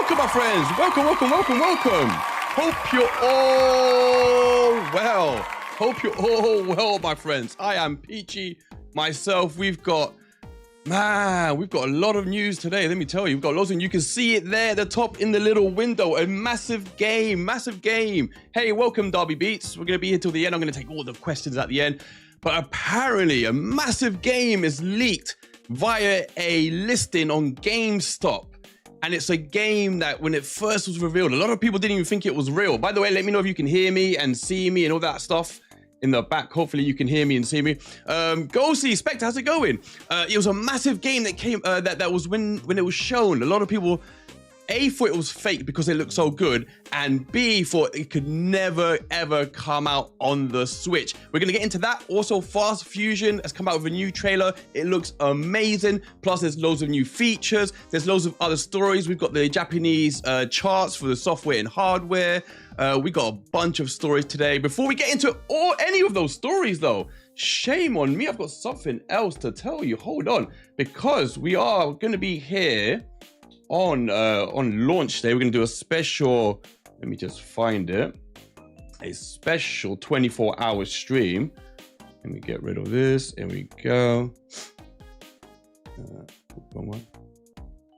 Welcome, my friends. Welcome. Hope you're all well. My friends. I am Peachy myself. We've got a lot of news today. Let me tell you, we've got loads of. You can see it there at the top in the little window. A massive game. Hey, welcome, Derby Beats. We're gonna be here till the end. I'm gonna take all the questions at the end. But apparently, a massive game is leaked via a listing on GameStop. And it's a game that when it first was revealed, a lot of people didn't even think it was real. By the way, let me know if you can hear me and see me and all that stuff in the back. Hopefully you can hear me and see me. Ghosty, Spectre, how's it going? It was a massive game that came, that was when it was shown. A lot of people, A, thought it was fake because it looked so good, and B, thought it could never, ever come out on the Switch. We're going to get into that. Also, Fast Fusion has come out with a new trailer. It looks amazing. Plus, there's loads of new features. There's loads of other stories. We've got the Japanese charts for the software and hardware. We got a bunch of stories today. Before we get into any of those stories, though, shame on me. I've got something else to tell you. Hold on. Because we are going to be here on launch day. We're gonna do a special, let me just find it, a special 24-hour stream. Let me get rid of this. Here we go.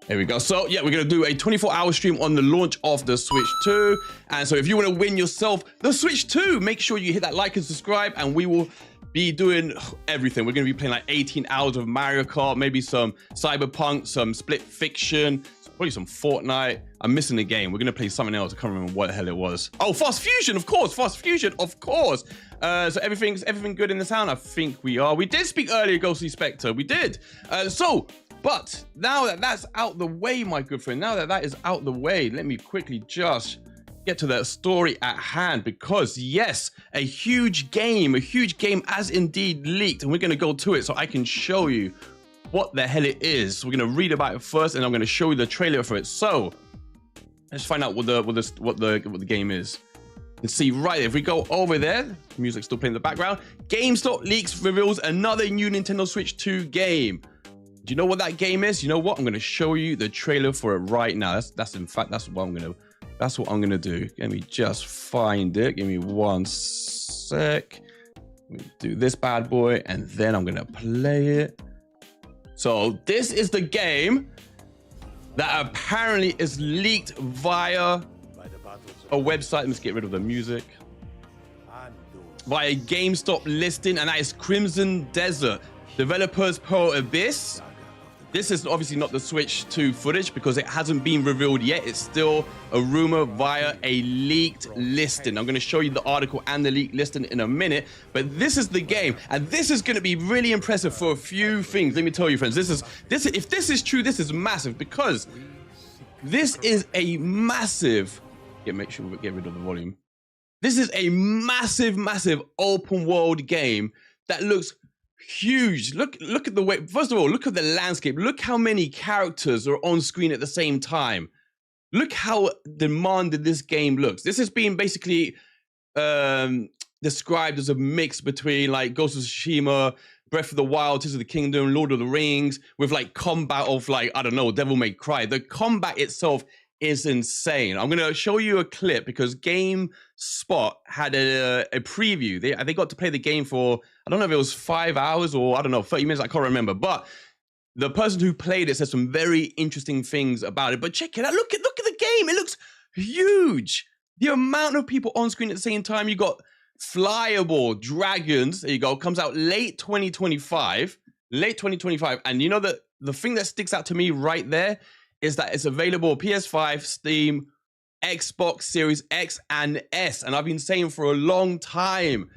There we go. So yeah, we're gonna do a 24-hour stream on the launch of the Switch 2. And so if you want to win yourself the Switch 2, make sure you hit that like and subscribe, and we will be doing everything. We're going to be playing like 18 hours of Mario Kart, maybe some Cyberpunk, some Split Fiction, probably some Fortnite. I'm missing a game. We're going to play something else. I can't remember what the hell it was. Oh, Fast Fusion, of course. So everything good in the sound? I think we are. We did speak earlier, Ghostly Spectre. We did. But now that that's out the way, my good friend, now that is out the way, let me quickly just get to the story at hand, because yes, a huge game as indeed leaked, and we're going to go to it so I can show you what the hell it is. We're going to read about it first, and I'm going to show you the trailer for it. So let's find out what the game is. And see right, if we go over there, the music's still playing in the background. GameStop leaks reveals another new Nintendo Switch 2 game. Do you know what that game is? You know what? I'm going to show you the trailer for it right now. That's what I'm going to do. Let me just find it. Give me one sec. Let me do this bad boy, and then I'm going to play it. So this is the game that apparently is leaked via a website. Let's get rid of the music. Via a GameStop listing, and that is Crimson Desert. Developers Pearl Abyss. This is obviously not the Switch 2 footage because it hasn't been revealed yet. It's still a rumor via a leaked listing. I'm going to show you the article and the leaked listing in a minute, but this is the game, and this is going to be really impressive for a few things. Let me tell you, friends, if this is true, this is massive, because this is a massive, make sure we get rid of the volume. This is a massive open world game that looks huge. Look at the way, first of all, look at the landscape. Look how many characters are on screen at the same time. Look how demanding this game looks. This has been basically described as a mix between like Ghost of Tsushima, Breath of the Wild, Tears of the Kingdom, Lord of the Rings, with like combat of like, I don't know, Devil May Cry. The combat itself is insane. I'm going to show you a clip because GameSpot had a preview. They got to play the game for, I don't know if it was 5 hours or I don't know, 30 minutes. I can't remember. But the person who played it said some very interesting things about it. But check it out. Look at the game. It looks huge. The amount of people on screen at the same time. You got flyable dragons. There you go. Comes out late 2025. And you know that the thing that sticks out to me right there is that it's available PS5, Steam, Xbox Series X and S. And I've been saying for a long time,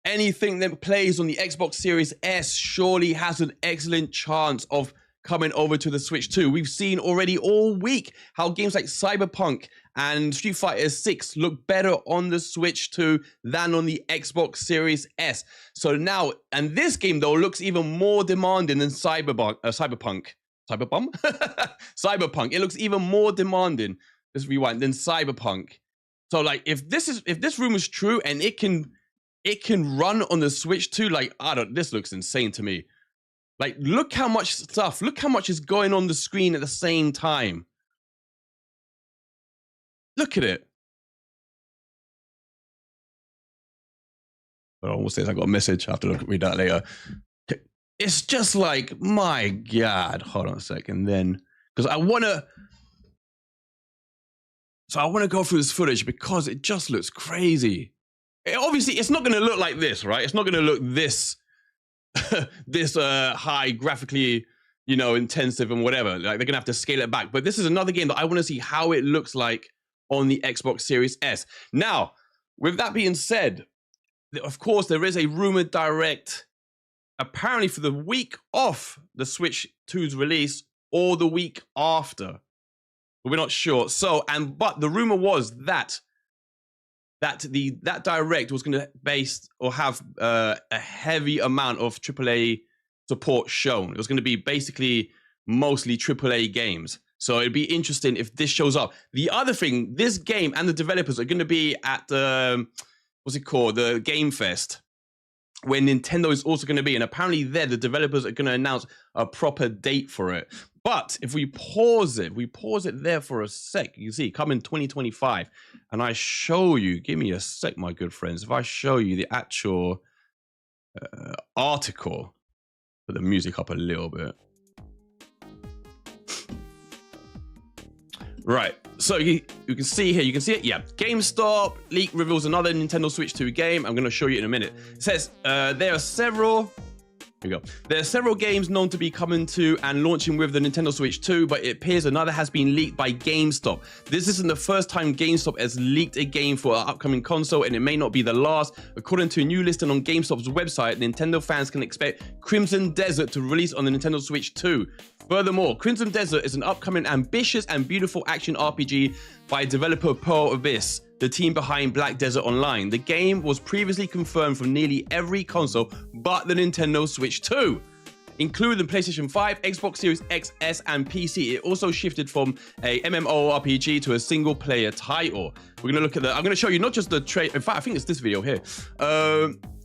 anything that plays on the Xbox Series S surely has an excellent chance of coming over to the Switch 2. We've seen already all week how games like Cyberpunk and Street Fighter 6 look better on the Switch 2 than on the Xbox Series S. So now, and this game though looks even more demanding than Cyberpunk. Cyberpunk. It looks even more demanding. Let's rewind. Than Cyberpunk. So like, if this rumor is true and it can run on the Switch too, like, this looks insane to me. Like, look how much stuff, look how much is going on the screen at the same time. Look at it. Hold on, what's this? I got a message. I have to read that later. It's just like, my God. Hold on a second. Then, because I want to go through this footage because it just looks crazy. Obviously, it's not going to look like this, right? It's not going to look this this high graphically, you know, intensive and whatever. Like, they're going to have to scale it back. But this is another game that I want to see how it looks like on the Xbox Series S. Now, with that being said, of course, there is a rumored direct apparently for the week of the Switch 2's release or the week after. But we're not sure. So, but the rumor was that that direct was going to base or have a heavy amount of AAA support shown. It was going to be basically mostly AAA games. So it'd be interesting if this shows up. The other thing, this game and the developers are going to be at what's it called? The Game Fest, where Nintendo is also going to be. And apparently there, the developers are going to announce a proper date for it. But if we pause it there for a sec, you can see come in 2025. And I show you, give me a sec, my good friends. If I show you the actual article, put the music up a little bit. Right, so you can see here, you can see it, yeah. GameStop leak reveals another Nintendo Switch 2 game. I'm gonna show you in a minute. It says there are several, here we go. There are several games known to be coming to and launching with the Nintendo Switch 2, but it appears another has been leaked by GameStop. This isn't the first time GameStop has leaked a game for an upcoming console, and it may not be the last. According to a new listing on GameStop's website, Nintendo fans can expect Crimson Desert to release on the Nintendo Switch 2. Furthermore, Crimson Desert is an upcoming ambitious and beautiful action RPG by developer Pearl Abyss, the team behind Black Desert Online. The game was previously confirmed for nearly every console but the Nintendo Switch 2, including PlayStation 5, Xbox Series X, S, and PC. It also shifted from a MMORPG to a single-player title. We're gonna look at I'm gonna show you not just the trailer. In fact, I think it's this video here.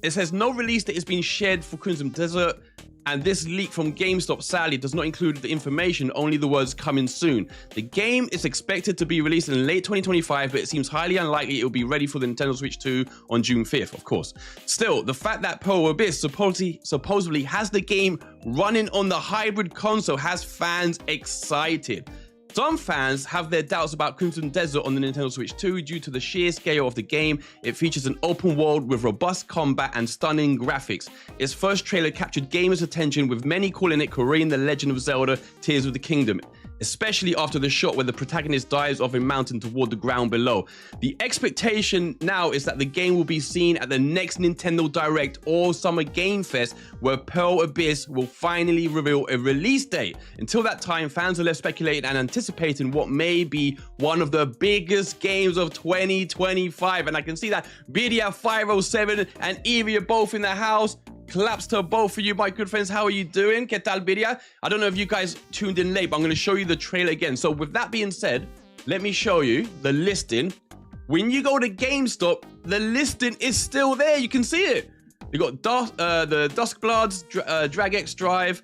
It says no release date has been shared for Crimson Desert. And this leak from GameStop sadly does not include the information, only the words coming soon. The game is expected to be released in late 2025, but it seems highly unlikely it will be ready for the Nintendo Switch 2 on June 5th, of course. Still, the fact that Pearl Abyss supposedly has the game running on the hybrid console has fans excited. Some fans have their doubts about Crimson Desert on the Nintendo Switch 2 due to the sheer scale of the game. It features an open world with robust combat and stunning graphics. Its first trailer captured gamers' attention, with many calling it Korean The Legend of Zelda Tears of the Kingdom, especially after the shot where the protagonist dives off a mountain toward the ground below. The expectation now is that the game will be seen at the next Nintendo Direct or Summer Game Fest, where Pearl Abyss will finally reveal a release date. Until that time, fans are left speculating and anticipating what may be one of the biggest games of 2025. And I can see that Bidia507 and Evie are both in the house. Claps to both of you, my good friends. How are you doing? ¿Qué tal, Bidia? I don't know if you guys tuned in late, but I'm going to show you the trailer again. So with that being said, let me show you the listing. When you go to GameStop, the listing is still there. You can see it. You got the Duskbloods, Drag X Drive,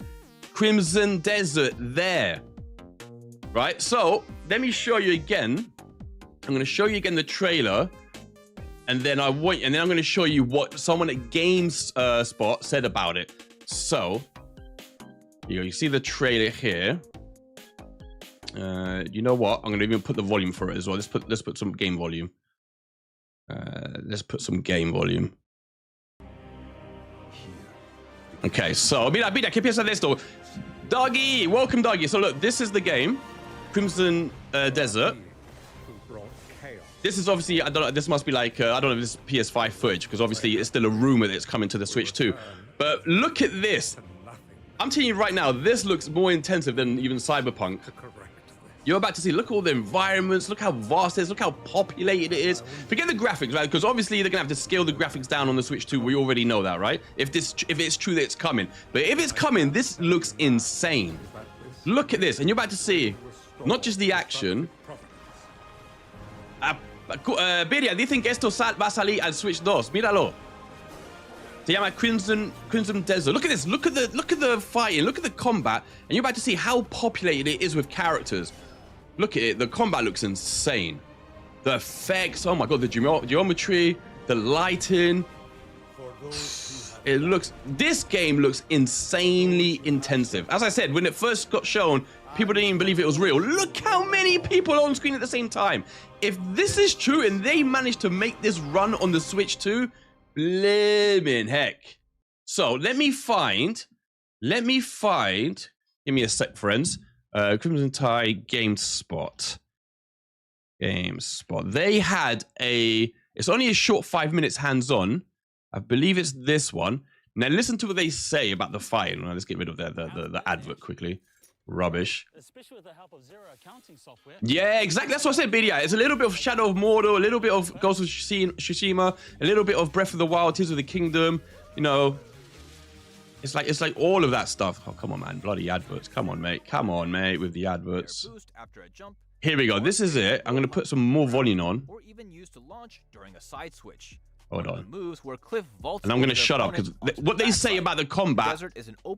Crimson Desert there. Right? So let me show you again. I'm going to show you again the trailer. And then I'm going to show you what someone at GameSpot said about it. So, you see the trailer here. You know what? I'm going to even put the volume for it as well. Let's put some game volume. Let's put some game volume. Okay, so mira, ¿qué piensas de esto? Doggy, welcome, Doggy. So look, this is the game, Crimson Desert. This is obviously, I don't know, this must be like, I don't know if this is PS5 footage, because obviously it's still a rumor that it's coming to the Switch 2. But look at this. I'm telling you right now, this looks more intensive than even Cyberpunk. You're about to see, look at all the environments, look how vast it is, look how populated it is. Forget the graphics, right? Because obviously they're gonna have to scale the graphics down on the Switch 2. We already know that, right? If it's true that it's coming. But if it's coming, this looks insane. Look at this, and you're about to see not just the action. Biria, dicen que esto va a salir al Switch 2. Míralo. Se llama Crimson Desert. Look at this. Look at the fighting. Look at the combat. And you're about to see how populated it is with characters. Look at it. The combat looks insane. The effects, oh my god, the geometry, the lighting. This game looks insanely intensive. As I said, when it first got shown, people didn't even believe it was real. Look how many people on screen at the same time. If this is true and they managed to make this run on the Switch too, blimmin' heck. So let me find, give me a sec, friends. Crimson Tide GameSpot. They had it's only a short 5 minutes hands-on. I believe it's this one. Now listen to what they say about the fight. Let's get rid of the advert quickly. Rubbish. Especially with the help of zero accounting software. Yeah, exactly. That's what I said, BDI. It's a little bit of Shadow of Mordor, a little bit of Ghost of Tsushima, a little bit of Breath of the Wild, Tears of the Kingdom. You know, it's like all of that stuff. Oh, come on, man. Bloody adverts. Come on, mate. Come on, mate, with the adverts. Here we go. This is it. I'm going to put some more volume on. Or even used to launch during a side switch. Hold on. And I'm going to shut up because what they say about the combat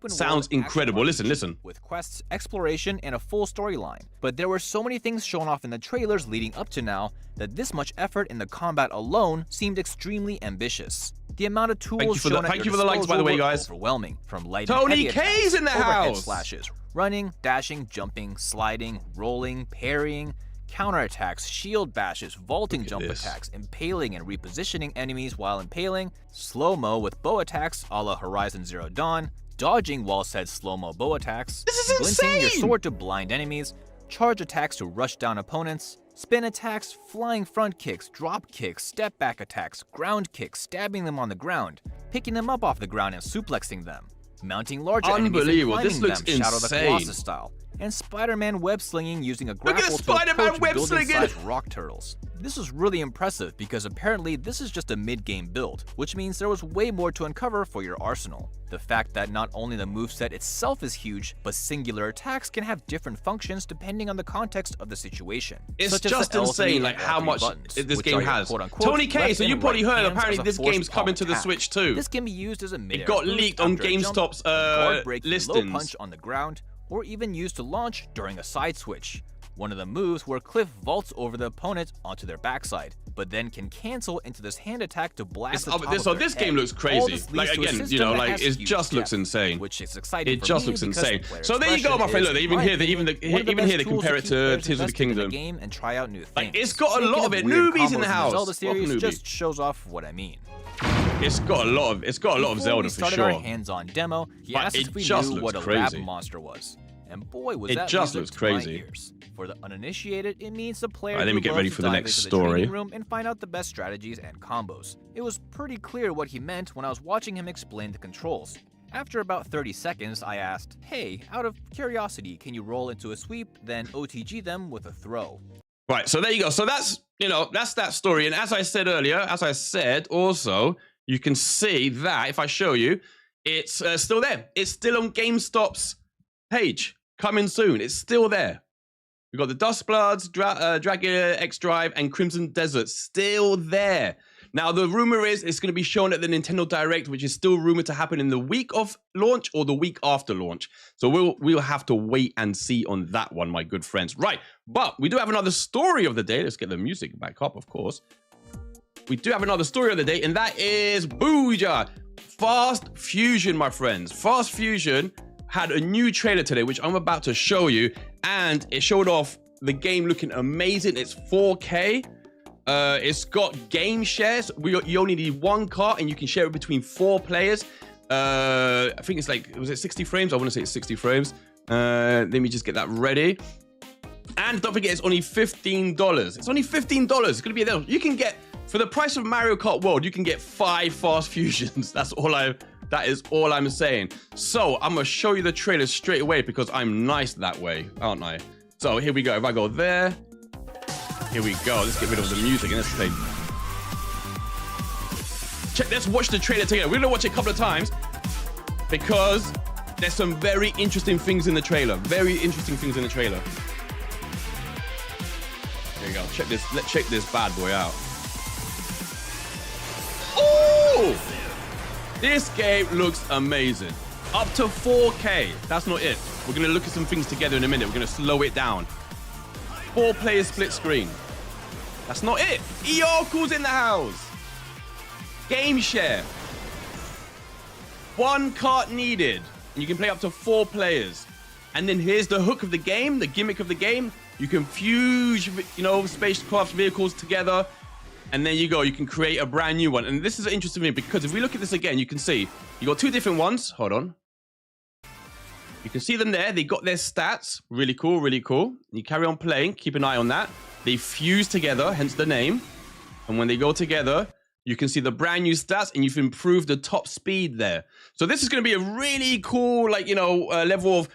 sounds incredible. Listen. With quests, exploration, and a full storyline. But there were so many things shown off in the trailers leading up to now that this much effort in the combat alone seemed extremely ambitious. The amount of tools shown at your disposal were overwhelming, from light and heavy attacks, in the overhead house. slashes, running, dashing, jumping, sliding, rolling, parrying, counterattacks, shield bashes, vaulting jump attacks, impaling and repositioning enemies while impaling, slow-mo with bow attacks a la Horizon Zero Dawn, dodging while said slow-mo bow attacks, glinting your sword to blind enemies, charge attacks to rush down opponents, spin attacks, flying front kicks, drop kicks, step back attacks, ground kicks, stabbing them on the ground, picking them up off the ground and suplexing them, mounting larger enemies and climbing them, Shadow the Colossus style, and Spider-Man web-slinging using a grapple to approach building-sized rock turtles. This was really impressive because apparently this is just a mid-game build, which means there was way more to uncover for your arsenal. The fact that not only the moveset itself is huge, but singular attacks can have different functions depending on the context of the situation. It's just insane like how much this game has. Tony K, so you probably heard apparently this game's coming to the Switch too. This can be used as a mid-air It got leaked on GameStop's listings. Low punch on the ground, or even used to launch during a side switch. One of the moves where Cliff vaults over the opponent onto their backside, but then can cancel into this hand attack to blast the top of their this head. game looks crazy. Like again, you know, like it just looks insane. Which is exciting. It just looks insane. So there you go, my friend. Look, they even here they compare it to Tears of the Kingdom. Game and try out new things. Like it's got a lot of it. Newbies in the house. Zelda series just shows off what I mean. It's got a lot of Zelda for sure. Our hands-on demo, he asked if we knew what a lab monster was. And boy, was that just looks crazy. For the uninitiated, it means the player let me get ready for the next story. Room and find out the best strategies and combos. It was pretty clear what he meant when I was watching him explain the controls. After about 30 seconds, I asked, "Hey, out of curiosity, can you roll into a sweep, then OTG them with a throw?" Right, so there you go. So that's that story. And as I said earlier, also, you can see that if I show you, it's still there. It's still on GameStop's page. Coming soon. It's still there. We've got the Dustbloods, Dragon X Drive, and Crimson Desert still there. Now, the rumor is it's going to be shown at the Nintendo Direct, which is still rumored to happen in the week of launch or the week after launch. So we'll have to wait and see on that one, my good friends. Right, but we do have another story of the day. Let's get the music back up, of course. We do have another story of the day, and that is Booyah! Fast Fusion, my friends. Fast Fusion had a new trailer today, which I'm about to show you, and it showed off the game looking amazing. It's 4K. It's got game shares. You only need one car, and you can share it between 4 players. I think it's like, was it 60 frames? I want to say it's 60 frames. Let me just get that ready. And don't forget, it's only $15. It's only $15. It's going to be there. You can get, for the price of Mario Kart World, you can get 5 Fast Fusions. That is all I'm saying. So I'm going to show you the trailer straight away because I'm nice that way, aren't I? So here we go. If I go there, here we go. Let's get rid of the music and let's say, let's watch the trailer together. We're going to watch it a couple of times because there's some very interesting things in the trailer. Very interesting things in the trailer. There you go. Check this. Let's check this bad boy out. Oh! This game looks amazing. Up to 4K. That's not it. We're going to look at some things together in a minute. We're going to slow it down. 4-player split screen. That's not it. Eoku's in the house. Game share. 1 cart needed. And you can play up to 4 players. And then here's the hook of the game, the gimmick of the game. You can fuse, you know, spacecraft vehicles together. And there you go. You can create a brand new one. And this is interesting to me because if we look at this again, you can see you got 2 different ones. Hold on. You can see them there. They got their stats. Really cool, really cool. You carry on playing. Keep an eye on that. They fuse together, hence the name. And when they go together, you can see the brand new stats and you've improved the top speed there. So this is going to be a really cool, like, you know, level of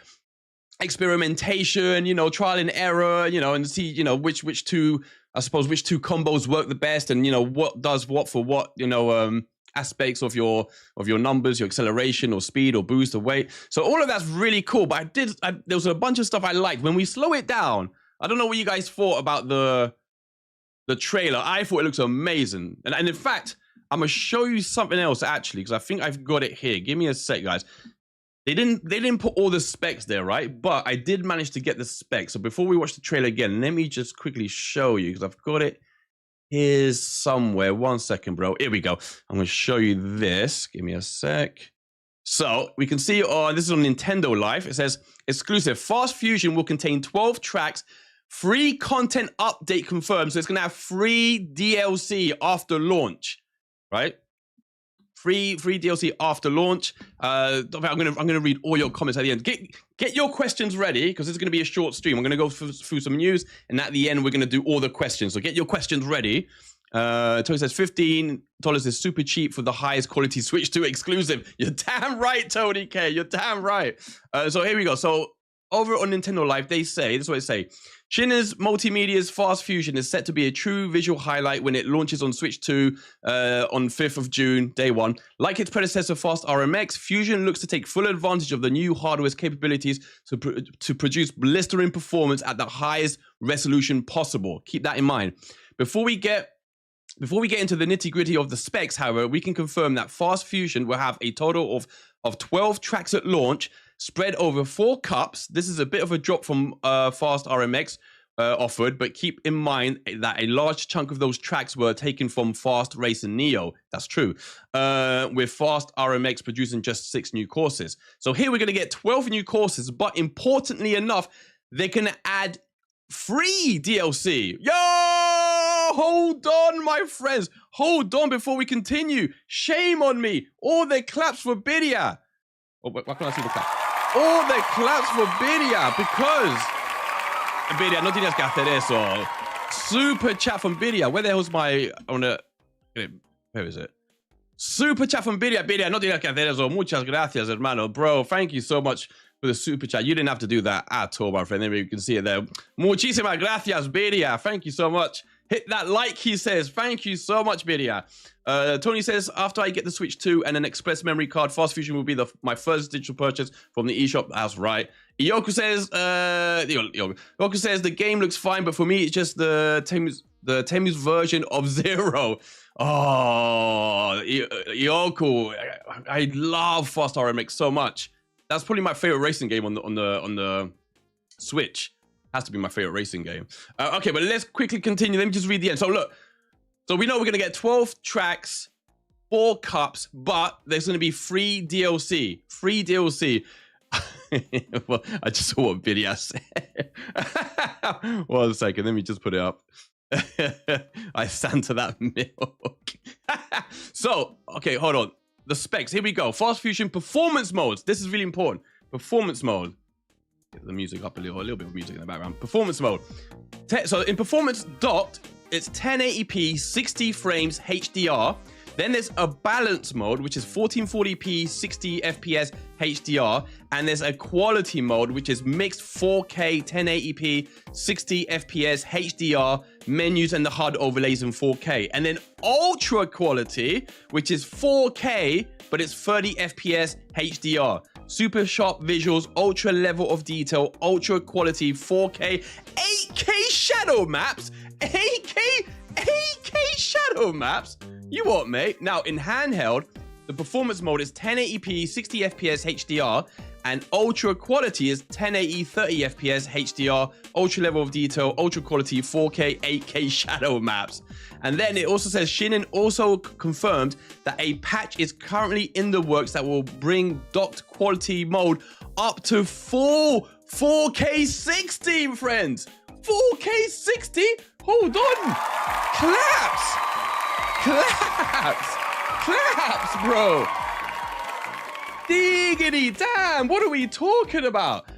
experimentation, you know, trial and error, you know, and see, you know, which two, I suppose, which 2 combos work the best and, you know, what does what for what, you know, aspects of your numbers, your acceleration or speed or boost or weight. So all of that's really cool. But there was a bunch of stuff I liked. When we slow it down, I don't know what you guys thought about the trailer. I thought it looks amazing. And in fact, I'm going to show you something else, actually, because I think I've got it here. Give me a sec, guys. They didn't put all the specs there, right? But I did manage to get the specs. So before we watch the trailer again, let me just quickly show you, because I've got it here somewhere. 1 second, bro. Here we go. I'm going to show you this. Give me a sec. So we can see this is on Nintendo Live. It says, exclusive. Fast Fusion will contain 12 tracks. Free content update confirmed. So it's going to have free DLC after launch, right? Free DLC after launch. I'm gonna read all your comments at the end. Get your questions ready because it's gonna be a short stream. I'm gonna go through some news, and at the end we're gonna do all the questions. So get your questions ready. Tony says $15 is super cheap for the highest quality Switch 2 exclusive. You're damn right, Tony K. You're damn right. So here we go. So over on Nintendo Live, they say, this is what they say. Shina's Multimedia's Fast Fusion is set to be a true visual highlight when it launches on Switch 2 on 5th of June, day 1. Like its predecessor Fast RMX, Fusion looks to take full advantage of the new hardware's capabilities to produce blistering performance at the highest resolution possible. Keep that in mind. Before we get into the nitty-gritty of the specs, however, we can confirm that Fast Fusion will have a total of 12 tracks at launch, spread over 4 cups. This is a bit of a drop from Fast RMX offered, but keep in mind that a large chunk of those tracks were taken from Fast Racing Neo. That's true. With Fast RMX producing just 6 new courses. So here we're going to get 12 new courses, but importantly enough, they can add free DLC. Yo! Hold on, my friends. Hold on before we continue. Shame on me. All the claps for Bidia. Oh, why can't I see the clap? All the claps for Bidia because Bidia, no tienes que hacer eso. Super chat from Bidia. Where the hell's my? Where is it? Super chat from Bidia. Bidia, no tienes que hacer eso. Muchas gracias, hermano. Bro, thank you so much for the super chat. You didn't have to do that at all, my friend. Maybe you can see it there. Muchísimas gracias, Bidia. Thank you so much. Hit that like, he says. Thank you so much, Bidia. Tony says, after I get the Switch 2 and an express memory card, Fast Fusion will be my first digital purchase from the eShop. That's right. Ioku says, Ioku says, the game looks fine, but for me, it's just the Temu's version of Zero. Oh, Ioku, I love Fast RMX so much. That's probably my favorite racing game on the Switch. Has to be my favorite racing game. Okay, but let's quickly continue. Let me just read the end. So look, so we know we're going to get 12 tracks, 4 cups, but there's going to be free DLC. Free DLC. Well, I just saw what video said. 1 second, let me just put it up. I stand to that milk. So, okay, hold on. The specs, here we go. Fast Fusion performance modes. This is really important. Performance mode. Get the music up a little bit of music in the background. Performance mode. So in performance docked, it's 1080p, 60 frames HDR. Then there's a balance mode, which is 1440p, 60 FPS HDR. And there's a quality mode, which is mixed 4K, 1080p, 60 FPS HDR, menus and the HUD overlays in 4K. And then ultra quality, which is 4K, but it's 30 FPS HDR. Super sharp visuals, ultra level of detail, ultra quality, 4K, 8K shadow maps, 8K shadow maps. You what, mate? Now, in handheld, the performance mode is 1080p, 60 FPS HDR, And ultra quality is 1080 30 FPS HDR, ultra level of detail, ultra quality 4K 8K shadow maps. And then it also says Shinin also confirmed that a patch is currently in the works that will bring docked quality mode up to full 4K 60, friends. 4K 60? Hold on. Claps. Claps. Claps, bro. Diggity damn, what are we talking about?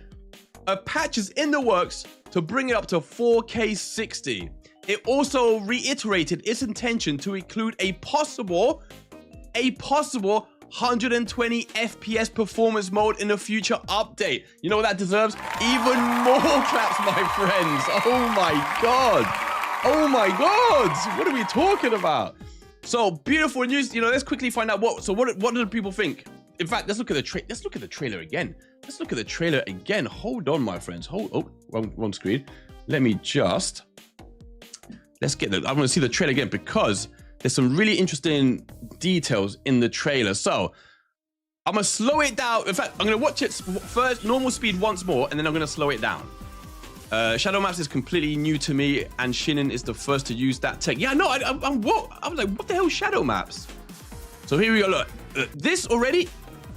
A patch is in the works to bring it up to 4K 60. It also reiterated its intention to include a possible 120 FPS performance mode in a future update. You know what that deserves? Even more claps, my friends. Oh my God. Oh my God. What are we talking about? So beautiful news. You know, let's quickly find out what do the people think? In fact, let's look at the trailer again. Let's look at the trailer again. Hold on, my friends. Wrong screen. Let me just. I want to see the trailer again because there's some really interesting details in the trailer. So I'm gonna slow it down. In fact, I'm gonna watch it first, normal speed once more, and then I'm gonna slow it down. Shadow Maps is completely new to me, and Shinin is the first to use that tech. Yeah, no, I was like, what the hell, Shadow Maps? So here we go. Look, this already.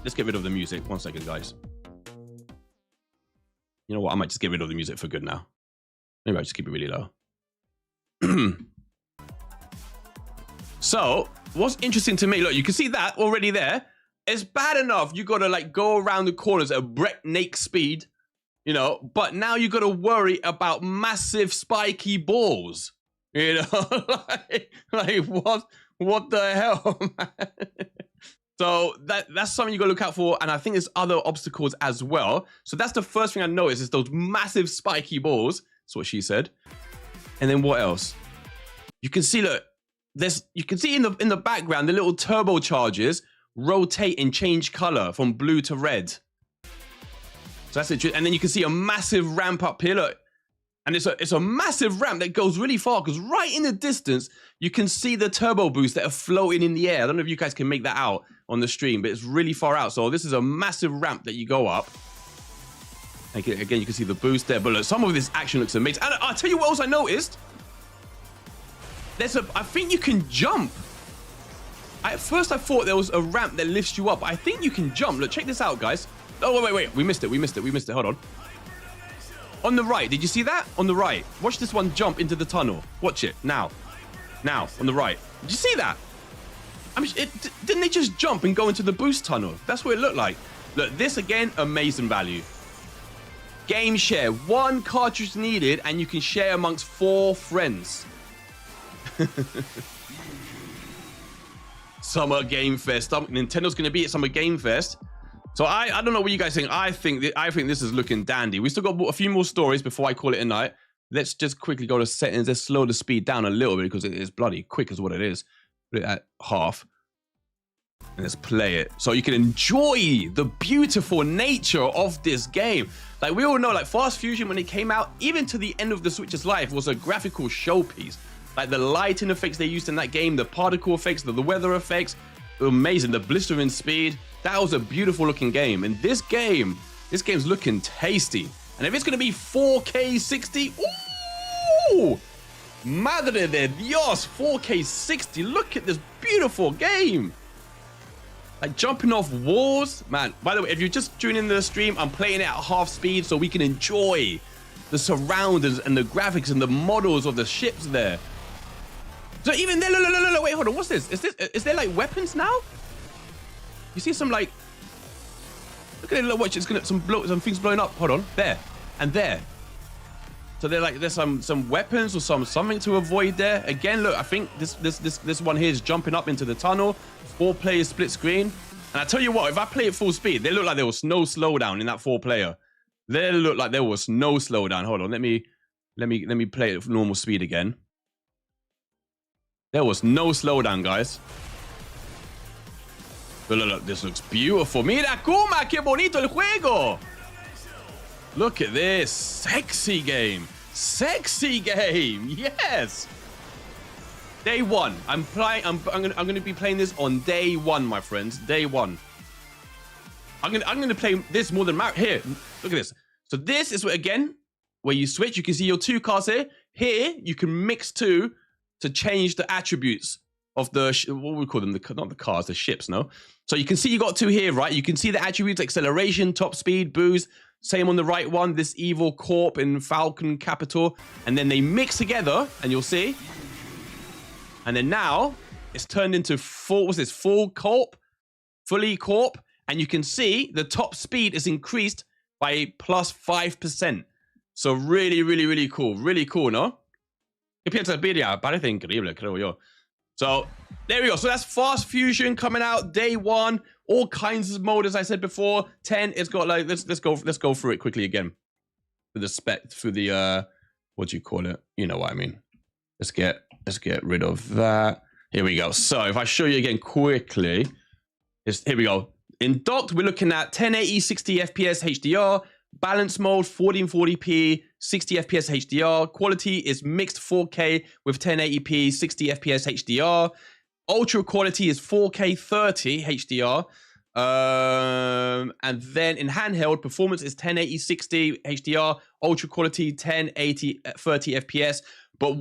Let's get rid of the music. 1 second, guys. You know what? I might just get rid of the music for good now. Maybe I'll just keep it really low. So, what's interesting to me, look, you can see that already there. It's bad enough you gotta like go around the corners at breakneck speed, you know, but now you gotta worry about massive spiky balls. You know, like what the hell, man? So that's something you gotta look out for, and I think there's other obstacles as well. So that's the first thing I noticed is those massive spiky balls. That's what she said. And then what else? You can see, look, you can see in the background the little turbochargers rotate and change color from blue to red. So that's it. And then you can see a massive ramp up here, look. And it's a massive ramp that goes really far because right in the distance, you can see the turbo boosts that are floating in the air. I don't know if you guys can make that out on the stream, but it's really far out. So this is a massive ramp that you go up. Again, you can see the boost there. But look, some of this action looks amazing. And I'll tell you what else I noticed. I think you can jump. At first, I thought there was a ramp that lifts you up. I think you can jump. Look, check this out, guys. Oh, wait. We missed it. Hold on. On the right, did you see that? On the right. Watch this one jump into the tunnel. Watch it. Now, on the right. Did you see that? Didn't they just jump and go into the boost tunnel? That's what it looked like. Look, this again, amazing value. Game share. 1 cartridge needed, and you can share amongst 4 friends. Summer Game Fest. Nintendo's going to be at Summer Game Fest. So I don't know what you guys think. I think this is looking dandy. We still got a few more stories before I call it a night. Let's just quickly go to settings. Let's slow the speed down a little bit because it is bloody quick is what it is. Put it at half. And let's play it. So you can enjoy the beautiful nature of this game. Like we all know, like Fast Fusion, when it came out, even to the end of the Switch's life, was a graphical showpiece. Like the lighting effects they used in that game, the particle effects, the weather effects, amazing. The blistering speed. That was a beautiful looking game. And this game's looking tasty. And if it's going to be 4K 60, ooh, madre de Dios, 4K 60. Look at this beautiful game. Like jumping off walls, man. By the way, if you're just tuning in the stream, I'm playing it at half speed so we can enjoy the surroundings and the graphics and the models of the ships there. So even there, look, wait, hold on. What's this? Is there like weapons now? You see some like, look at it, watch, it's gonna some things blowing up. Hold on, there and there. So there's some weapons or something to avoid there. Again, look, I think this one here is jumping up into the tunnel. 4-player split screen. And I tell you what, if I play it full speed, they look like there was no slowdown in that 4-player. They look like there was no slowdown. Hold on, let me play it at normal speed again. There was no slowdown, guys. But look, this looks beautiful. Mira, Kuma, qué bonito el juego. Look at this. Sexy game. Sexy game. Yes. Day 1. I'm gonna be playing this on day 1, my friends. Day 1. I'm gonna play this more than Mario. Here, look at this. So this is again where you switch. You can see your 2 cards here. Here you can mix 2 to change the attributes of the what we call them, not the cars, the ships. No. So you can see you got 2 here, right? You can see the attributes: acceleration, top speed, boost. Same on the right one. This evil corp in Falcon Capital, and then they mix together, and you'll see. And then now it's turned into full. What's this? Full corp, fully corp. And you can see the top speed is increased by plus 5%. So really, really, really cool. Really cool, no? Parece increíble, creo yo. So there we go. So that's Fast Fusion coming out day 1. All kinds of mode, as I said before. 10. It's got like let's go through it quickly again. With the spec for the what do you call it? You know what I mean. Let's get rid of that. Here we go. So if I show you again quickly, here we go. In docked, we're looking at 1080 60 FPS HDR, balance mode 1440p 60 FPS HDR. Quality is mixed 4K with 1080p 60 FPS HDR. Ultra quality is 4K 30 HDR. And then in handheld, performance is 1080 60 HDR, ultra quality 1080 30 FPS. But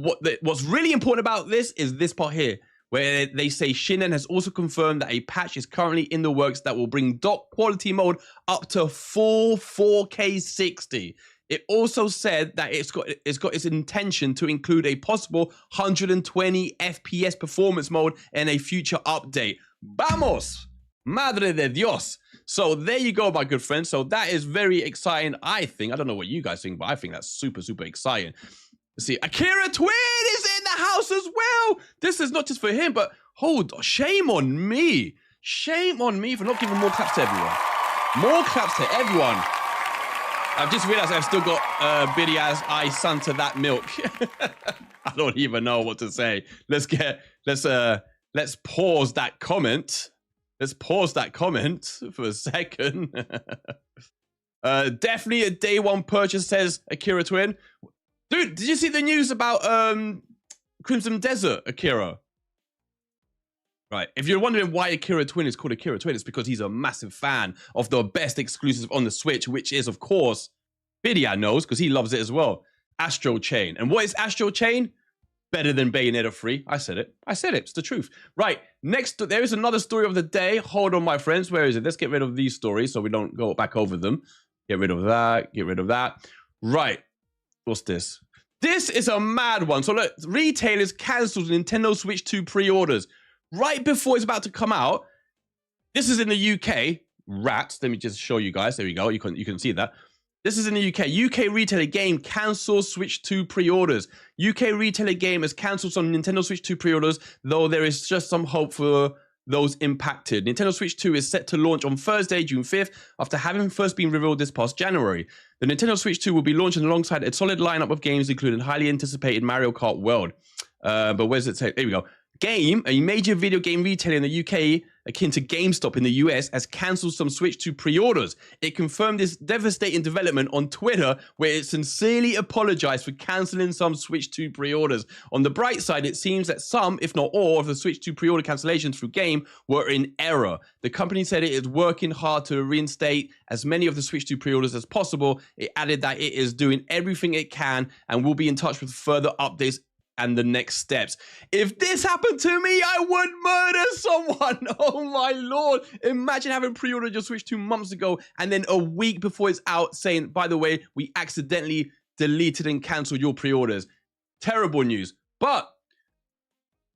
what's really important about this is this part here, where they say Shinen has also confirmed that a patch is currently in the works that will bring dock quality mode up to full 4K 60. It also said that it's got its intention to include a possible 120 FPS performance mode in a future update. Vamos! Madre de Dios. So there you go, my good friends. So that is very exciting, I think. I don't know what you guys think, but I think that's super, super exciting. See, Akira Twin is in the house as well. This is not just for him, but shame on me. Shame on me for not giving more claps to everyone. More claps to everyone. I've just realized I've still got Biddy as I Santa that milk. I don't even know what to say. Let's pause that comment. Let's pause that comment for a second. Definitely a day 1 purchase, says Akira Twin. Dude, did you see the news about Crimson Desert, Akira? Right, if you're wondering why Akira Twin is called Akira Twin, it's because he's a massive fan of the best exclusive on the Switch, which is, of course, Bidya knows, because he loves it as well, Astro Chain. And what is Astro Chain? Better than Bayonetta 3. I said it. It's the truth. Right, next, there is another story of the day. Hold on, my friends. Where is it? Let's get rid of these stories so we don't go back over them. Get rid of that. Get rid of that. Right. What's this? This is a mad one. So look, retailers cancelled Nintendo Switch 2 pre-orders right before it's about to come out. This is in the UK. Rats. Let me just show you guys. There we go. You can see that. This is in the UK. UK retailer Game cancels Switch 2 pre-orders. UK retailer Game has cancelled some Nintendo Switch 2 pre-orders, though there is just some hope for those impacted. Nintendo Switch 2 is set to launch on Thursday, June 5th, after having first been revealed this past January. The Nintendo Switch 2 will be launching alongside a solid lineup of games, including highly anticipated Mario Kart World. But where does it say? There we go. Game, a major video game retailer in the UK, akin to GameStop in the US, has cancelled some Switch 2 pre-orders. It confirmed this devastating development on Twitter, where it sincerely apologized for cancelling some Switch 2 pre-orders. On the bright side, it seems that some, if not all, of the Switch 2 pre-order cancellations through Game were in error. The company said it is working hard to reinstate as many of the Switch 2 pre-orders as possible. It added that it is doing everything it can and will be in touch with further updates and the next steps. If this happened to me, I would murder someone. Oh my Lord. Imagine having pre-ordered your Switch 2 months ago and then a week before it's out saying, by the way, we accidentally deleted and canceled your pre-orders. Terrible news. But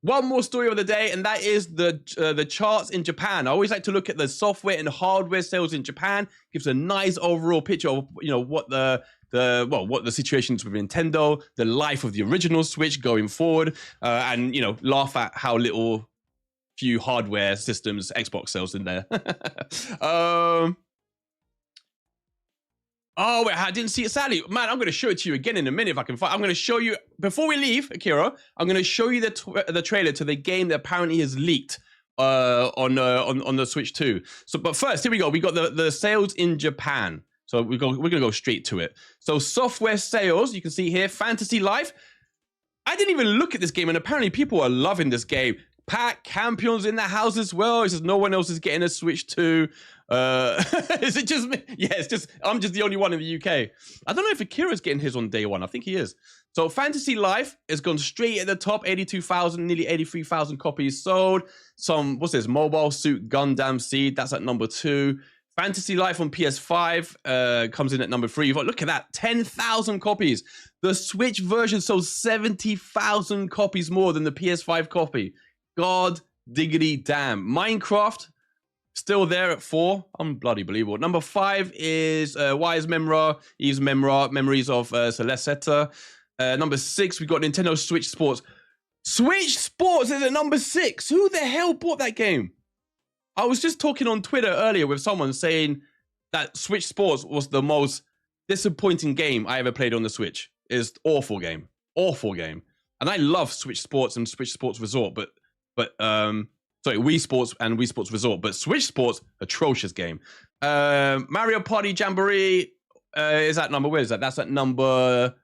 one more story of the day, and that is the charts in Japan. I always like to look at the software and hardware sales in Japan. Gives a nice overall picture of, you know, what the situation is with Nintendo, the life of the original Switch going forward, and, you know, laugh at how little few hardware systems Xbox sells in there. Oh, wait, I didn't see it, sadly. Man, I'm going to show it to you again in a minute if I can find. I'm going to show you, before we leave, Akira, I'm going to show you the trailer to the game that apparently is leaked on the Switch 2. So, but first, here we go. We got the sales in Japan. So we're going to go straight to it. So software sales, you can see here, Fantasy Life. I didn't even look at this game, and apparently people are loving this game. Pat Campion's in the house as well. He says no one else is getting a Switch 2. Is it just me? Yeah, it's just I'm just the only one in the UK. I don't know if Akira's getting his on day one. I think he is. So Fantasy Life has gone straight at the top, 82,000, nearly 83,000 copies sold. Some, what's this? Mobile Suit Gundam Seed, that's at number 2. Fantasy Life on PS5 comes in at number 3. Look at that, 10,000 copies. The Switch version sold 70,000 copies more than the PS5 copy. God diggity damn. Minecraft, still there at 4. Unbelievable. Number 5 is Wise Memra, Eve's Memra, Memories of Celesetta. Number 6, we got Nintendo Switch Sports. Switch Sports is at number 6. Who the hell bought that game? I was just talking on Twitter earlier with someone saying that Switch Sports was the most disappointing game I ever played on the Switch. It's awful game. Awful game. And I love Switch Sports and Switch Sports Resort, sorry, Wii Sports and Wii Sports Resort, but Switch Sports, atrocious game. Mario Party Jamboree is at number, where is that? That's at number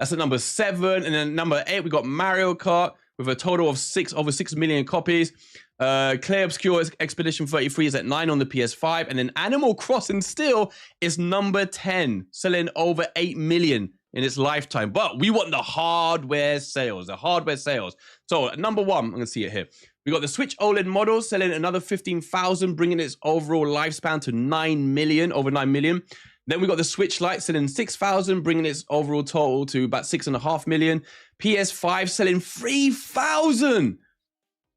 7. And then number 8, we got Mario Kart with a total of over 6 million copies. Clay Obscure Expedition 33 is at 9 on the PS5. And then Animal Crossing still is number 10, selling over 8 million in its lifetime. But we want the hardware sales, So at number 1, I'm going to see it here. We got the Switch OLED model selling another 15,000, bringing its overall lifespan to 9 million, over 9 million. Then we got the Switch Lite selling 6,000, bringing its overall total to about 6.5 million. PS5 selling 3,000.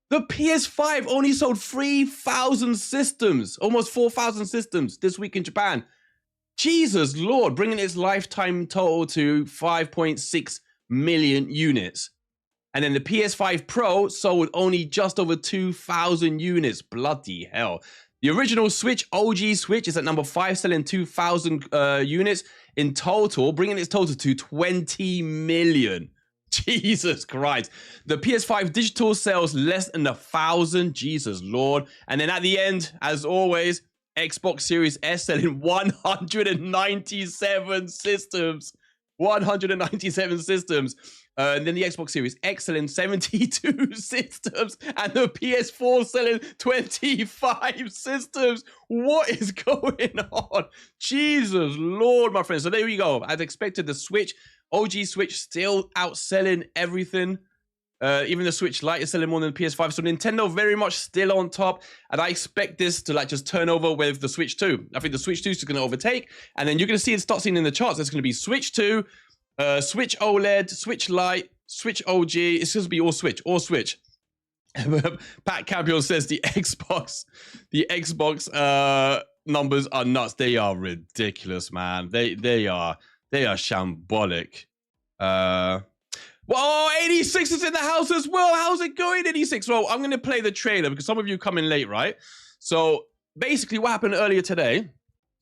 The PS5 only sold 3,000 systems, almost 4,000 systems this week in Japan. Jesus Lord, bringing its lifetime total to 5.6 million units. And then the PS5 Pro sold only just over 2,000 units. Bloody hell. The original Switch, OG Switch, is at number 5, selling 2,000 units in total, bringing its total to 20 million. Jesus Christ. The PS5 digital sells less than 1,000. Jesus Lord. And then at the end, as always, Xbox Series S selling 197 systems. 197 systems. And then the Xbox Series X selling 72 systems. And the PS4 selling 25 systems. What is going on? Jesus Lord, my friends. So there we go. As expected, the Switch, OG Switch, still outselling everything. Even the Switch Lite is selling more than the PS5. So Nintendo very much still on top. And I expect this to just turn over with the Switch 2. I think the Switch 2 is going to overtake. And then you're going to see it start seeing in the charts. There's going to be Switch 2, Switch OLED, Switch Lite, Switch OG. It's going to be all Switch, all Switch. Pat Campion says the Xbox numbers are nuts. They are ridiculous, man. They are shambolic. Well, 86 is in the house as well. How's it going, 86? Well, I'm going to play the trailer because some of you come in late, right? So basically what happened earlier today,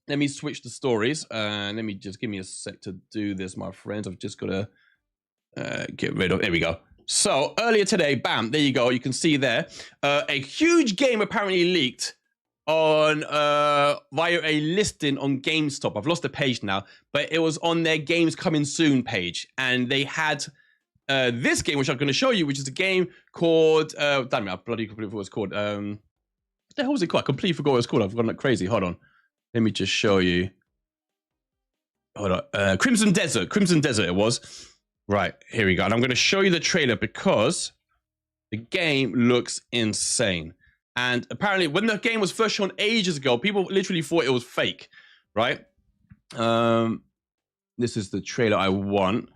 let me switch the stories. Let me just give me a sec to do this, my friends. I've just got to get rid of, there we go. So earlier today, bam, there you go. You can see there, a huge game apparently leaked on via a listing on GameStop. I've lost the page now, but it was on their games coming soon page. And they had this game, which I'm going to show you, which is a game called, damn it, I bloody completely forgot what it's called. What the hell was it called? I completely forgot what it's called. I've gone like crazy. Hold on. Let me just show you. Hold on. Crimson Desert it was. Right, here we go. And I'm going to show you the trailer because the game looks insane. And apparently when the game was first shown ages ago, people literally thought it was fake, right? This is the trailer I want.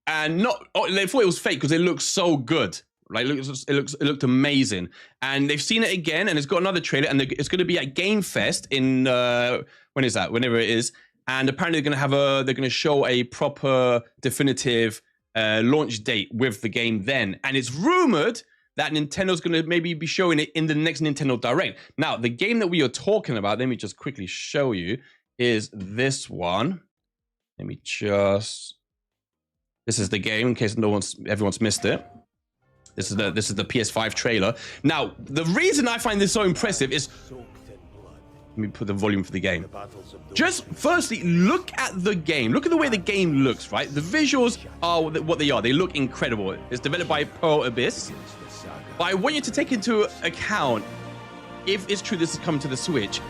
And they thought it was fake because it looks so good. Like it looked amazing. And they've seen it again, and it's got another trailer, and it's going to be at Game Fest in when is that? Whenever it is. And apparently they're going to show a proper definitive launch date with the game then. And it's rumored that Nintendo's going to maybe be showing it in the next Nintendo Direct. Now, the game that we are talking about, let me just quickly show you, is this one. Let me just. This is the game, in case everyone's missed it. This is the PS5 trailer. Now, the reason I find this so impressive is. Let me put the volume for the game. Just firstly, look at the game. Look at the way the game looks, right? The visuals are what they are. They look incredible. It's developed by Pearl Abyss. But I want you to take into account if it's true this is coming to the Switch,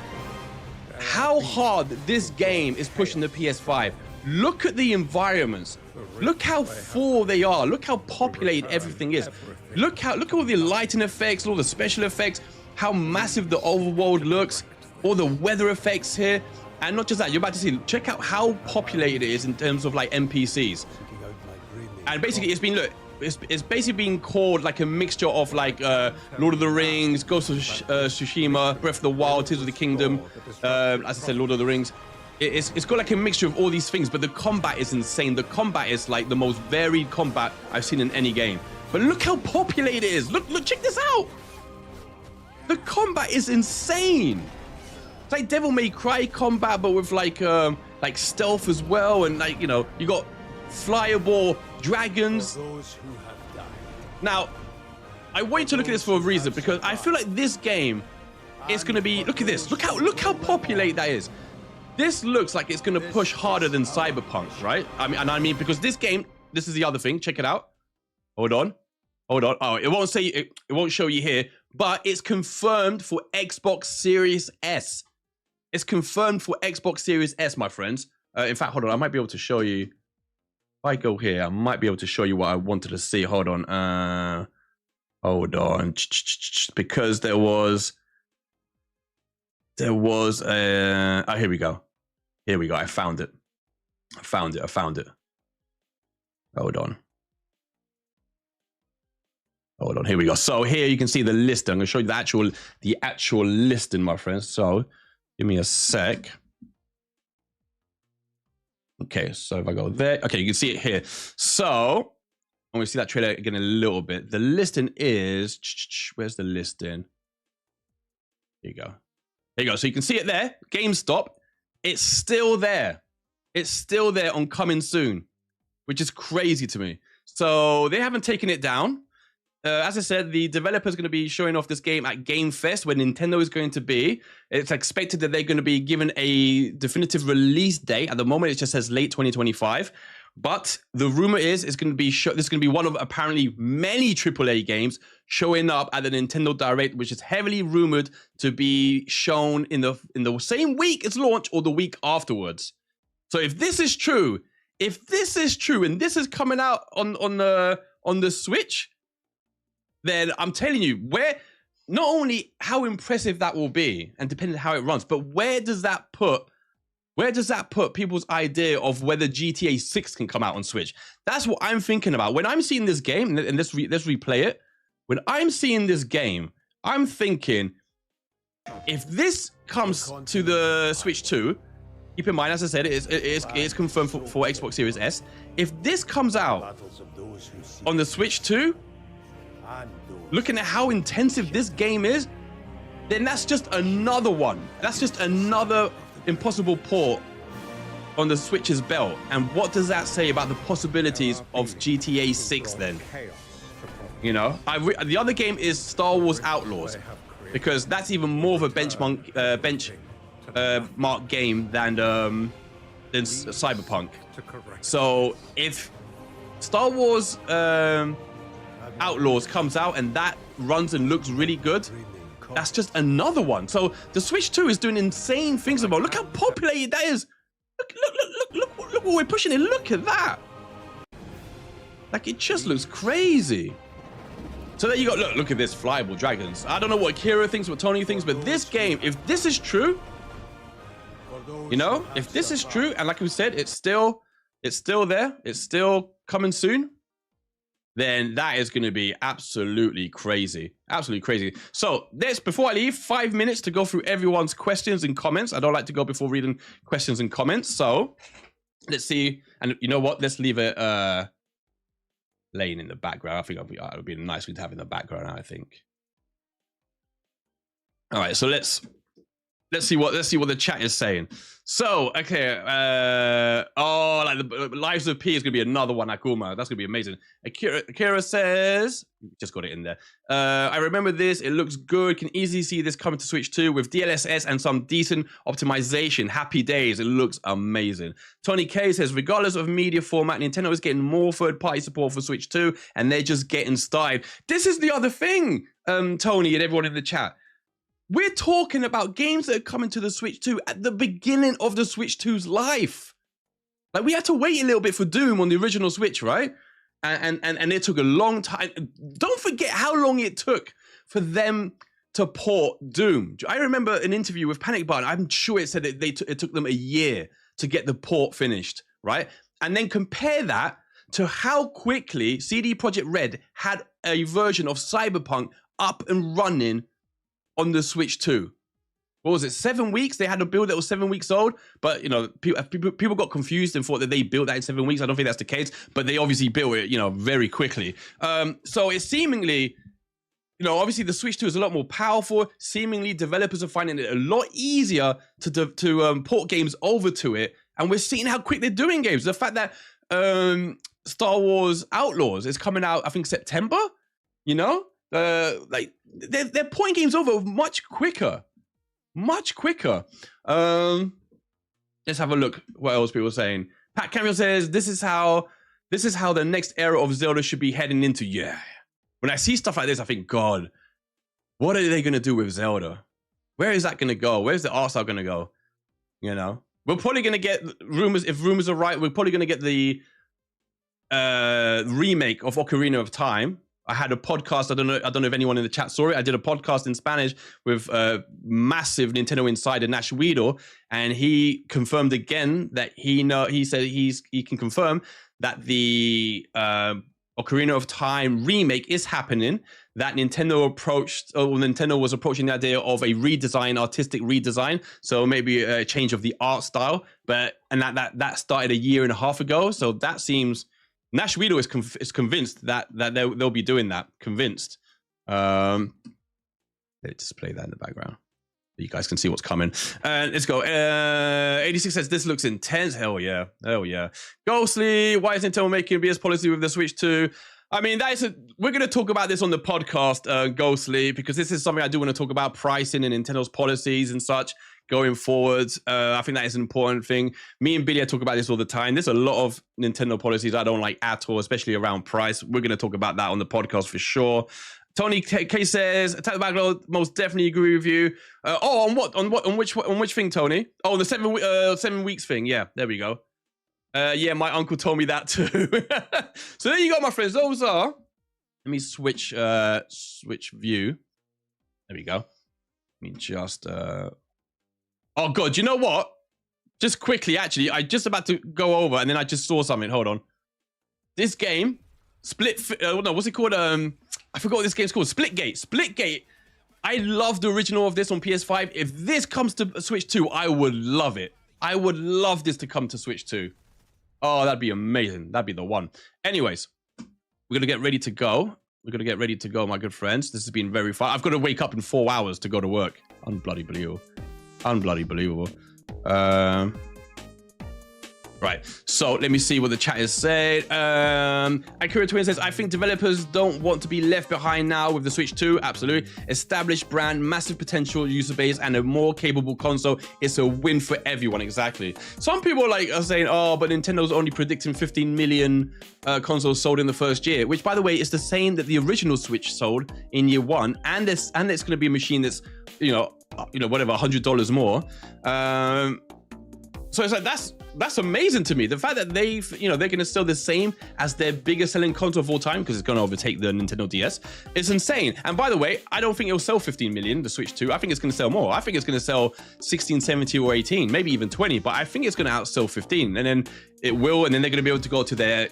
how hard this game is pushing the PS5. Look at the environments. Look how full they are. Look how populated everything is. Look at all the lighting effects, all the special effects, how massive the overworld looks, all the weather effects here. And not just that, you're about to see, check out how populated it is in terms of like NPCs. And basically it's been, look, it's basically being called like a mixture of like Lord of the Rings, Ghost of Tsushima, Breath of the Wild, Tears of the Kingdom, as I said, Lord of the Rings. It's got like a mixture of all these things, but the combat is insane. The combat is like the most varied combat I've seen in any game. But look how populated it is. Look, check this out. The combat is insane. It's like Devil May Cry combat, but with like stealth as well, and like, you know, you got flyable dragons. Now, I want you to look at this for a reason, because I feel like this game is going to be, look at this. Look how populated that is. This looks like it's going to push harder than Cyberpunk, right? I mean, because this game, this is the other thing. Check it out. Hold on. Oh, it won't say, it won't show you here, but it's confirmed for Xbox Series S. It's confirmed for Xbox Series S, my friends. In fact, hold on. I might be able to show you. If I go here, I might be able to show you what I wanted to see. Hold on. Because there was oh, here we go. I found it. Hold on. Here we go. So here you can see the list. I'm going to show you the actual listing, my friends. So give me a sec. Okay, so if I go there, okay, you can see it here. So I'm going to see that trailer again a little bit. The listing is, where's the listing? Here you go. There you go. So you can see it there. GameStop. It's still there. It's still there on coming soon, which is crazy to me. So they haven't taken it down. As I said, the developer is going to be showing off this game at Game Fest, where Nintendo is going to be. It's expected that they're going to be given a definitive release date. At the moment, it just says late 2025. But the rumor is this is going to be one of apparently many AAA games showing up at the Nintendo Direct, which is heavily rumored to be shown in the same week as launch or the week afterwards. So if this is true, and this is coming out on the Switch, then I'm telling you, not only how impressive that will be, and depending on how it runs, but where does that put people's idea of whether GTA 6 can come out on Switch? That's what I'm thinking about. When I'm seeing this game, and let's replay it. When I'm seeing this game, I'm thinking, if this comes to the Switch 2, keep in mind, as I said, it is confirmed for Xbox Series S. If this comes out on the Switch 2, looking at how intensive this game is, then that's just another one. That's just another impossible port on the Switch's belt. And what does that say about the possibilities of GTA 6 then? You know, the other game is Star Wars Outlaws, because that's even more of a benchmark game than Cyberpunk. So if Star Wars Outlaws comes out and that runs and looks really good, that's just another one. So the Switch 2 is doing insane things about. Look how populated that is. Look what we're pushing it. Look at that. Like, it just looks crazy. So there you go. Look at this, flyable dragons. I don't know what Akira thinks, what Tony thinks, but this game, if this is true, you know, if this is true, and like we said, it's still there, it's still coming soon, then that is going to be absolutely crazy. Absolutely crazy. So before I leave, 5 minutes to go through everyone's questions and comments. I don't like to go before reading questions and comments. So let's see. And you know what? Let's leave it laying in the background. I think it would be a nice thing to have in the background, I think. All right, so let's see what the chat is saying. So, okay, like the Lives of P is gonna be another one, Akuma. That's gonna be amazing. Akira says, just got it in there. I remember this. It looks good. Can easily see this coming to Switch 2 with DLSS and some decent optimization. Happy days. It looks amazing. Tony K says, regardless of media format, Nintendo is getting more third-party support for Switch 2, and they're just getting started. This is the other thing, Tony and everyone in the chat. We're talking about games that are coming to the Switch 2 at the beginning of the Switch 2's life. Like, we had to wait a little bit for Doom on the original Switch, right? And it took a long time. Don't forget how long it took for them to port Doom. I remember an interview with Panic Button. I'm sure it said that it took them a year to get the port finished, right? And then compare that to how quickly CD Projekt Red had a version of Cyberpunk up and running on the Switch 2. What was it, 7 weeks? They had a build that was 7 weeks old, but you know, people got confused and thought that they built that in 7 weeks. I don't think that's the case, but they obviously built it, you know, very quickly. So it's seemingly, you know, obviously the Switch 2 is a lot more powerful. Seemingly developers are finding it a lot easier to port games over to it. And we're seeing how quick they're doing games. The fact that Star Wars Outlaws is coming out, I think September, you know, like they're porting games over much quicker. Much quicker. Let's have a look what else people are saying. Pat Cameo says, this is how the next era of Zelda should be heading into. Yeah. When I see stuff like this, I think, God, what are they going to do with Zelda? Where is that going to go? Where's the art style going to go? You know? We're probably going to get rumors, if rumors are right, we're probably going to get the remake of Ocarina of Time. I had a podcast. I don't know if anyone in the chat saw it. I did a podcast in Spanish with massive Nintendo insider Nash Weedle, and he confirmed again that he said he can confirm that the Ocarina of Time remake is happening. That Nintendo was approaching the idea of a redesign, artistic redesign, so maybe a change of the art style. And that started a year and a half ago. So that seems. Nash Weedle is convinced that they'll be doing that. Convinced. Let's just play that in the background. You guys can see what's coming. Let's go. 86 says, this looks intense. Hell yeah. Hell yeah. Ghostly, why is Nintendo making BS policy with the Switch 2? I mean, we're going to talk about this on the podcast, Ghostly, because this is something I do want to talk about, pricing and Nintendo's policies and such going forward. I think that is an important thing. Me and Billy talk about this all the time. There's a lot of Nintendo policies I don't like at all, especially around price. We're going to talk about that on the podcast for sure. Tony K says, Attack the Backlog, most definitely agree with you. On which thing, Tony? Oh, the 7 weeks thing. Yeah, there we go. Yeah, my uncle told me that too. So there you go, my friends. Those are. Let me switch view. There we go. Let me just. Oh God, you know what? Just quickly, actually, I just about to go over, and then I just saw something. Hold on. This game, what's it called? I forgot what this game's called. Splitgate. I love the original of this on PS5. If this comes to Switch 2, I would love it. I would love this to come to Switch 2. Oh, that'd be amazing. That'd be the one. Anyways, we're gonna get ready to go. My good friends. This has been very fun. I've got to wake up in 4 hours to go to work. Unbelievable. Right, so let me see what the chat is saying. Akira Twin says, I think developers don't want to be left behind now with the Switch 2. Absolutely. Established brand, massive potential user base, and a more capable console. It's a win for everyone. Exactly. Some people are saying, oh, but Nintendo's only predicting 15 million consoles sold in the first year, which, by the way, is the same that the original Switch sold in year one. And it's going to be a machine that's, whatever, $100 more. So it's like, that's amazing to me. The fact that they're going to sell the same as their biggest selling console of all time, because it's going to overtake the Nintendo DS, is insane. And by the way, I don't think it'll sell 15 million, the Switch 2. I think it's going to sell more. I think it's going to sell 16, 17, or 18, maybe even 20, but I think it's going to outsell 15. And then it will, and then they're going to be able to go to their,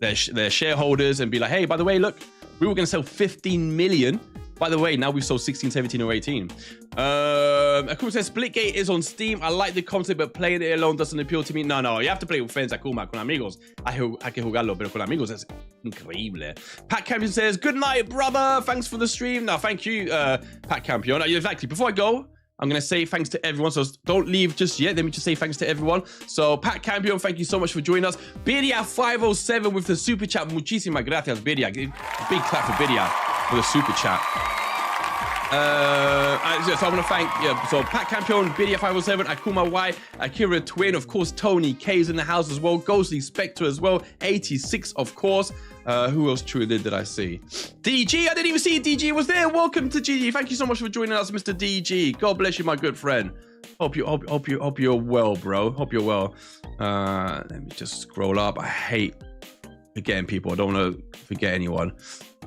their shareholders and be like, hey, by the way, look, we were going to sell 15 million. By the way, now we've sold 16, 17, or 18. Akuma says, Splitgate is on Steam. I like the concept, but playing it alone doesn't appeal to me. No, you have to play it with friends, Akuma, con amigos. Hay que jugarlo, pero con amigos es increíble. Pat Campion says, good night, brother. Thanks for the stream. No, thank you, Pat Campion. Exactly. Before I go, I'm going to say thanks to everyone. So don't leave just yet. Let me just say thanks to everyone. So Pat Campion, thank you so much for joining us. Bidia507 with the super chat. Muchísimas gracias, Bidia. Big clap for Bidia for the super chat. So I want to thank, so Pat Campion, Bidia507, Akuma Y, Akira Twin, of course, Tony K's in the house as well, Ghostly Spectre as well, 86, of course. Who else did I see? DG, I didn't even see DG was there. Welcome to GG. Thank you so much for joining us, Mr. DG. God bless you, my good friend. Hope you're well, bro. Hope you're well. Let me just scroll up. I hate forgetting people. I don't want to forget anyone.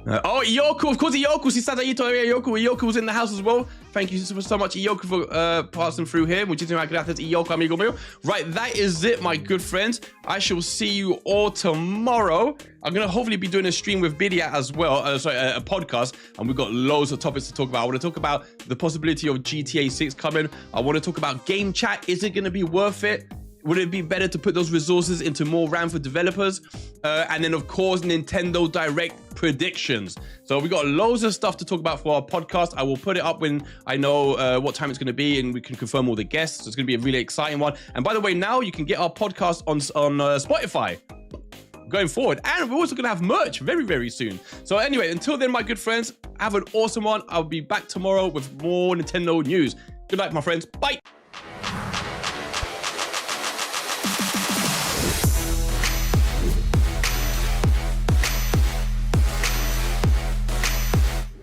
Iyoku, of course, Iyoku. Iyoku was in the house as well. Thank you so much, Iyoku, for passing through here. Muchísimas gracias, Iyoku, amigo mío. Right, that is it, my good friends. I shall see you all tomorrow. I'm going to hopefully be doing a stream with Bidia as well. A podcast. And we've got loads of topics to talk about. I want to talk about the possibility of GTA 6 coming. I want to talk about game chat. Is it going to be worth it? Would it be better to put those resources into more RAM for developers? And then, of course, Nintendo Direct predictions. So we got loads of stuff to talk about for our podcast. I will put it up when I know what time it's going to be and we can confirm all the guests. So it's going to be a really exciting one. And by the way, now you can get our podcast on Spotify going forward. And we're also going to have merch very, very soon. So anyway, until then, my good friends, have an awesome one. I'll be back tomorrow with more Nintendo news. Good night, my friends. Bye.